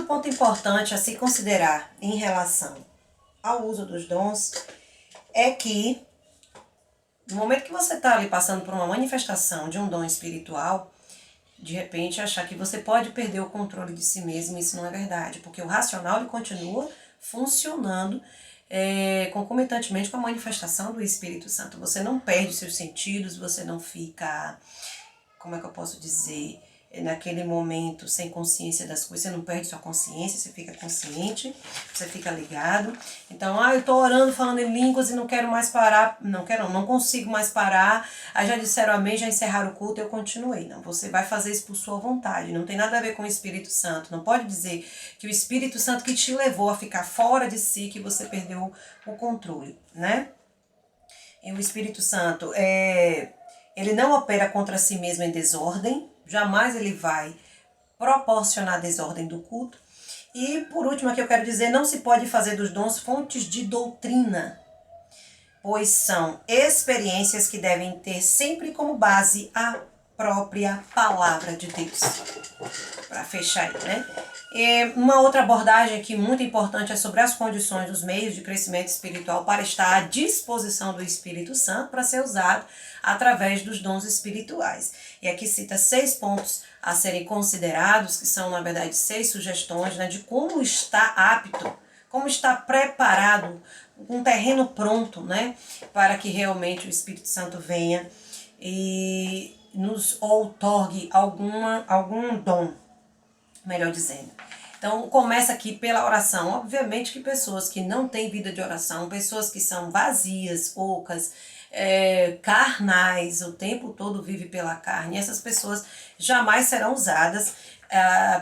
ponto importante a se considerar em relação ao uso dos dons é que no momento que você está ali passando por uma manifestação de um dom espiritual, de repente achar que você pode perder o controle de si mesmo, isso não é verdade, porque o racional ele continua funcionando concomitantemente com a manifestação do Espírito Santo. Você não perde seus sentidos, você não fica, como é que eu posso dizer, naquele momento sem consciência das coisas, você não perde sua consciência, você fica consciente, você fica ligado. Então, eu tô orando, falando em línguas e não quero mais parar, não consigo mais parar. Aí já disseram amém, já encerraram o culto, eu continuei. Não, você vai fazer isso por sua vontade, não tem nada a ver com o Espírito Santo. Não pode dizer que o Espírito Santo que te levou a ficar fora de si, que você perdeu o controle, né? E o Espírito Santo, ele não opera contra si mesmo em desordem, jamais ele vai proporcionar desordem do culto. E por último, aqui eu quero dizer, não se pode fazer dos dons fontes de doutrina, pois são experiências que devem ter sempre como base a própria palavra de Deus. Para fechar aí, né? E uma outra abordagem aqui muito importante é sobre as condições dos meios de crescimento espiritual para estar à disposição do Espírito Santo para ser usado através dos dons espirituais. E aqui cita 6 pontos a serem considerados, que são, na verdade, 6 sugestões, né, de como está apto, como está preparado, um terreno pronto, né, para que realmente o Espírito Santo venha e nos outorgue algum dom, melhor dizendo. Então, começa aqui pela oração. Obviamente que pessoas que não têm vida de oração, pessoas que são vazias, ocas, carnais, o tempo todo vive pela carne, essas pessoas jamais serão usadas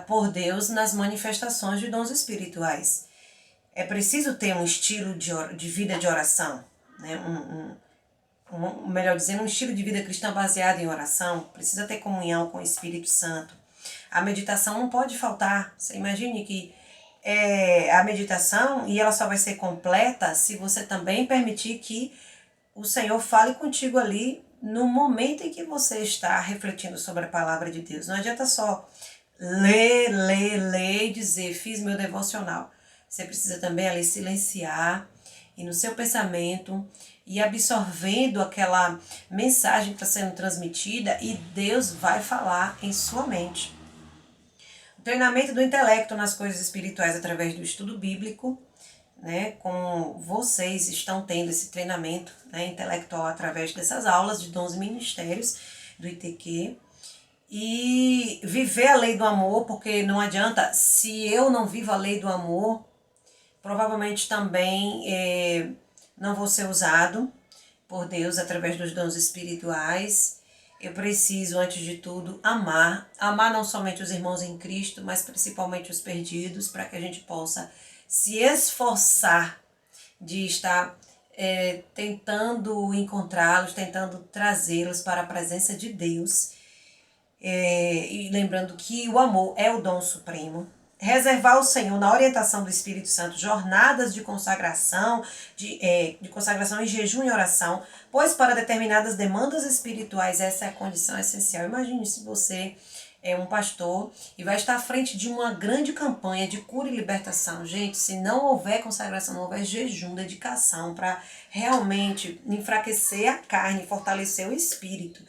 por Deus nas manifestações de dons espirituais. É preciso ter um estilo de vida de oração, né? Melhor dizendo, um estilo de vida cristã baseado em oração. Precisa ter comunhão com o Espírito Santo. A meditação não pode faltar. Você imagine que a meditação, e ela só vai ser completa se você também permitir que o Senhor fale contigo ali no momento em que você está refletindo sobre a palavra de Deus. Não adianta só ler e dizer, fiz meu devocional. Você precisa também ali silenciar e no seu pensamento e absorvendo aquela mensagem que está sendo transmitida, e Deus vai falar em sua mente. O treinamento do intelecto nas coisas espirituais através do estudo bíblico, né, como vocês estão tendo esse treinamento, né, intelectual através dessas aulas de dons e ministérios do ITQ, e viver a lei do amor, porque não adianta, se eu não vivo a lei do amor, provavelmente também não vou ser usado por Deus através dos dons espirituais. Eu preciso, antes de tudo, amar não somente os irmãos em Cristo, mas principalmente os perdidos, para que a gente possa se esforçar de estar tentando encontrá-los, tentando trazê-los para a presença de Deus. E lembrando que o amor é o dom supremo. Reservar ao Senhor, na orientação do Espírito Santo, jornadas de consagração, de consagração em jejum e oração, pois para determinadas demandas espirituais essa é a condição essencial. Imagine se você é um pastor e vai estar à frente de uma grande campanha de cura e libertação. Gente, se não houver consagração, não houver jejum, dedicação para realmente enfraquecer a carne, fortalecer o espírito,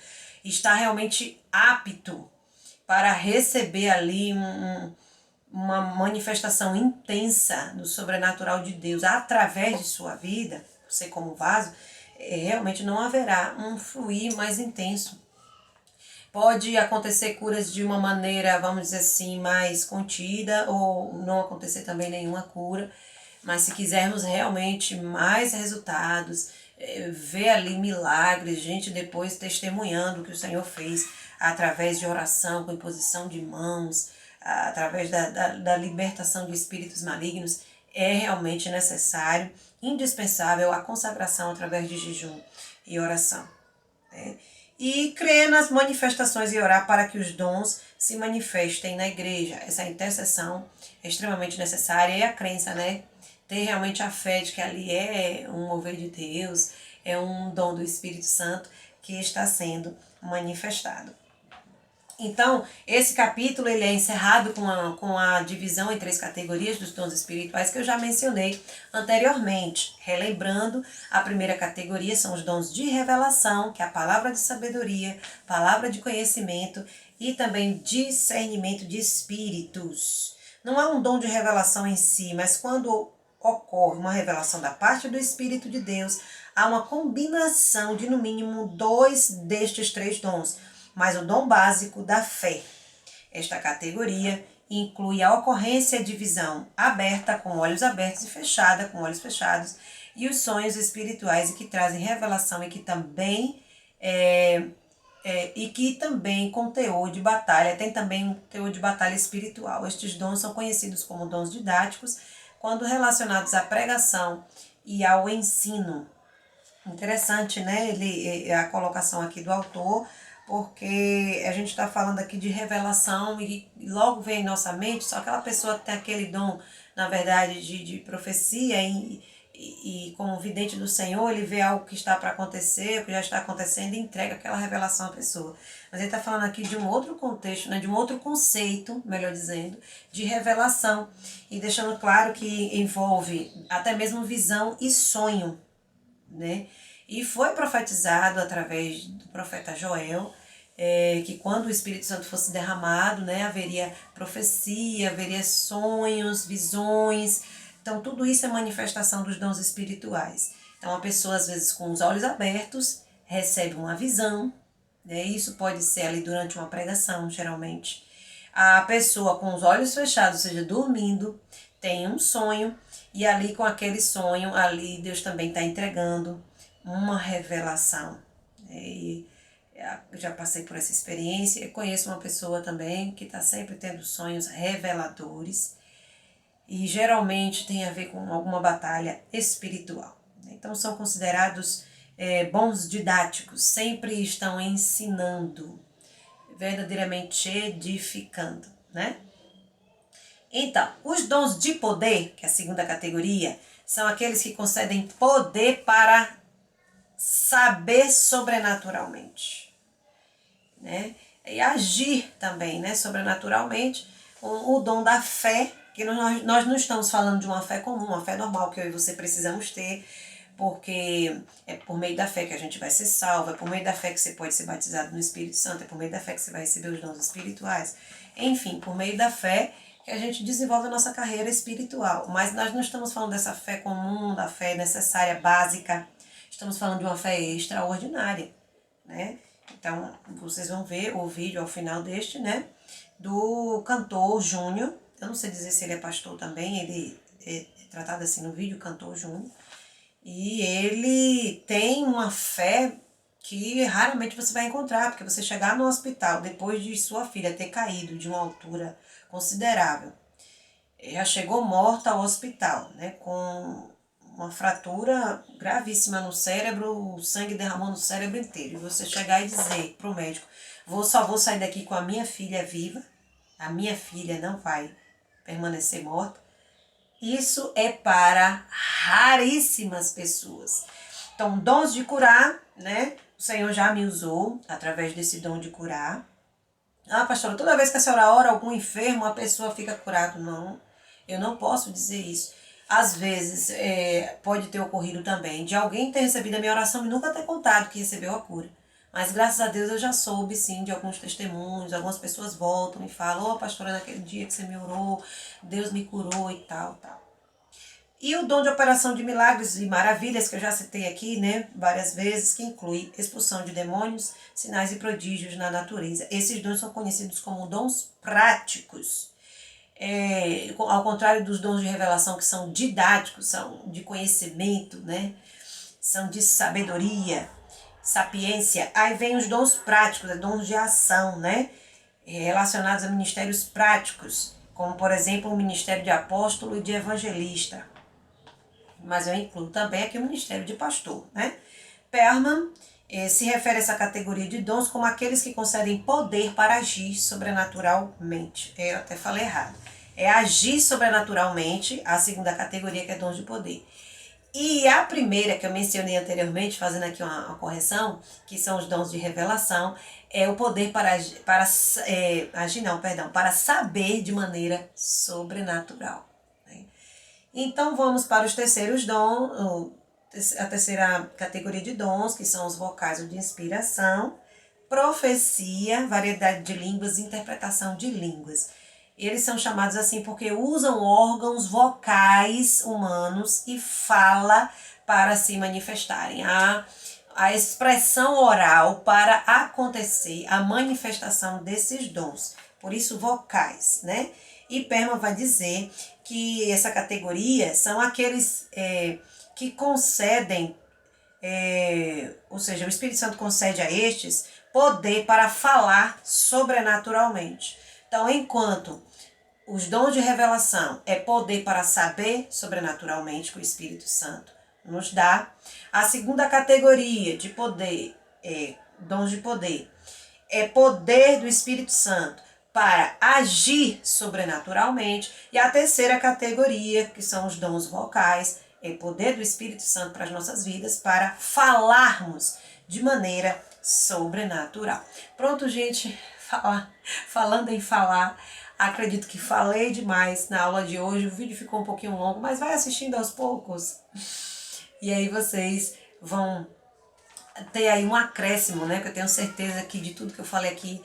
estar realmente apto para receber ali uma manifestação intensa do sobrenatural de Deus através de sua vida, você como vaso, realmente não haverá um fluir mais intenso. Pode acontecer curas de uma maneira, vamos dizer assim, mais contida, ou não acontecer também nenhuma cura, mas se quisermos realmente mais resultados, ver ali milagres, gente depois testemunhando o que o Senhor fez através de oração, com imposição de mãos, através da libertação de espíritos malignos, é realmente necessário, indispensável a consagração através de jejum e oração, né? E crer nas manifestações e orar para que os dons se manifestem na igreja. Essa intercessão é extremamente necessária, e a crença, né? Ter realmente a fé de que ali é um mover de Deus, é um dom do Espírito Santo que está sendo manifestado. Então, esse capítulo ele é encerrado com a divisão em 3 categorias dos dons espirituais que eu já mencionei anteriormente. Relembrando, a primeira categoria são os dons de revelação, que é a palavra de sabedoria, palavra de conhecimento e também discernimento de espíritos. Não é um dom de revelação em si, mas quando ocorre uma revelação da parte do Espírito de Deus, há uma combinação de no mínimo 2 destes 3 dons, mas o dom básico da fé. Esta categoria inclui a ocorrência de visão aberta, com olhos abertos, e fechada, com olhos fechados, e os sonhos espirituais, e que trazem revelação e que também com teor de batalha, tem também um teor de batalha espiritual. Estes dons são conhecidos como dons didáticos, quando relacionados à pregação e ao ensino. Interessante, né? A colocação aqui do autor, porque a gente está falando aqui de revelação e logo vem em nossa mente só aquela pessoa que tem aquele dom, na verdade, de profecia e como vidente do Senhor, ele vê algo que está para acontecer, o que já está acontecendo e entrega aquela revelação à pessoa. Mas ele está falando aqui de um outro contexto, né, de um outro conceito, melhor dizendo, de revelação. E deixando claro que envolve até mesmo visão e sonho, né? E foi profetizado através do profeta Joel, que quando o Espírito Santo fosse derramado, né, haveria profecia, haveria sonhos, visões. Então, tudo isso é manifestação dos dons espirituais. Então, a pessoa, às vezes, com os olhos abertos, recebe uma visão, né? Isso pode ser ali durante uma pregação, geralmente. A pessoa com os olhos fechados, ou seja, dormindo, tem um sonho, e ali com aquele sonho, ali Deus também está entregando uma revelação. E eu já passei por essa experiência, eu conheço uma pessoa também que está sempre tendo sonhos reveladores, e geralmente tem a ver com alguma batalha espiritual. Então são considerados bons didáticos, sempre estão ensinando, verdadeiramente edificando, né? Então, os dons de poder, que é a segunda categoria, são aqueles que concedem poder para saber sobrenaturalmente, né? E agir também, né, sobrenaturalmente. O dom da fé, que nós não estamos falando de uma fé comum, uma fé normal que eu e você precisamos ter, porque é por meio da fé que a gente vai ser salvo, é por meio da fé que você pode ser batizado no Espírito Santo, é por meio da fé que você vai receber os dons espirituais. Enfim, por meio da fé que a gente desenvolve a nossa carreira espiritual. Mas nós não estamos falando dessa fé comum, da fé necessária, básica. Estamos falando de uma fé extraordinária, né? Então, vocês vão ver o vídeo ao final deste, né? Do cantor Júnior. Eu não sei dizer se ele é pastor também, ele é tratado assim no vídeo, cantor Júnior. E ele tem uma fé que raramente você vai encontrar, porque você chegar no hospital depois de sua filha ter caído de uma altura considerável, já chegou morta ao hospital, né, com uma fratura gravíssima no cérebro, o sangue derramou no cérebro inteiro, e você chegar e dizer para o médico, só vou sair daqui com a minha filha viva, a minha filha não vai permanecer morta, isso é para raríssimas pessoas. Então, dons de curar, né? O Senhor já me usou através desse dom de curar. Ah, pastora, toda vez que a senhora ora algum enfermo, a pessoa fica curada. Não, eu não posso dizer isso. Às vezes, pode ter ocorrido também de alguém ter recebido a minha oração e nunca ter contado que recebeu a cura. Mas graças a Deus eu já soube, sim, de alguns testemunhos, algumas pessoas voltam e falam, pastora, naquele dia que você me orou, Deus me curou e tal. E o dom de operação de milagres e maravilhas, que eu já citei aqui, né, várias vezes, que inclui expulsão de demônios, sinais e prodígios na natureza. Esses dons são conhecidos como dons práticos. Ao contrário dos dons de revelação, que são didáticos, são de conhecimento, né, são de sabedoria, sapiência. Aí vem os dons práticos, dons de ação, né, relacionados a ministérios práticos, como, por exemplo, o ministério de apóstolo e de evangelista. Mas eu incluo também aqui o ministério de pastor, né? Perman se refere a essa categoria de dons como aqueles que concedem poder para agir sobrenaturalmente. Eu até falei errado. É agir sobrenaturalmente, a segunda categoria, que é dons de poder. E a primeira que eu mencionei anteriormente, fazendo aqui uma correção, que são os dons de revelação, é o poder para saber de maneira sobrenatural. Né? Então vamos para os terceiros dons, a terceira categoria de dons, que são os vocais ou de inspiração, profecia, variedade de línguas e interpretação de línguas. Eles são chamados assim porque usam órgãos vocais humanos e fala para se manifestarem. A expressão oral para acontecer a manifestação desses dons. Por isso, vocais, né? E Perma vai dizer que essa categoria são aqueles que concedem, ou seja, o Espírito Santo concede a estes poder para falar sobrenaturalmente. Então, enquanto os dons de revelação é poder para saber sobrenaturalmente que o Espírito Santo nos dá. A segunda categoria de poder, dons de poder, é poder do Espírito Santo para agir sobrenaturalmente. E a terceira categoria, que são os dons vocais, é poder do Espírito Santo para as nossas vidas, para falarmos de maneira sobrenatural. Pronto, gente, falando em falar, acredito que falei demais na aula de hoje, o vídeo ficou um pouquinho longo, mas vai assistindo aos poucos. E aí vocês vão ter aí um acréscimo, né? Que eu tenho certeza que de tudo que eu falei aqui,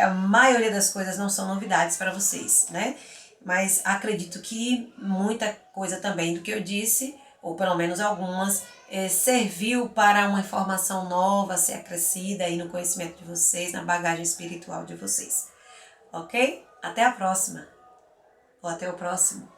a maioria das coisas não são novidades para vocês, né? Mas acredito que muita coisa também do que eu disse, ou pelo menos algumas, serviu para uma informação nova ser acrescida aí no conhecimento de vocês, na bagagem espiritual de vocês. Ok? Até a próxima. Ou até o próximo.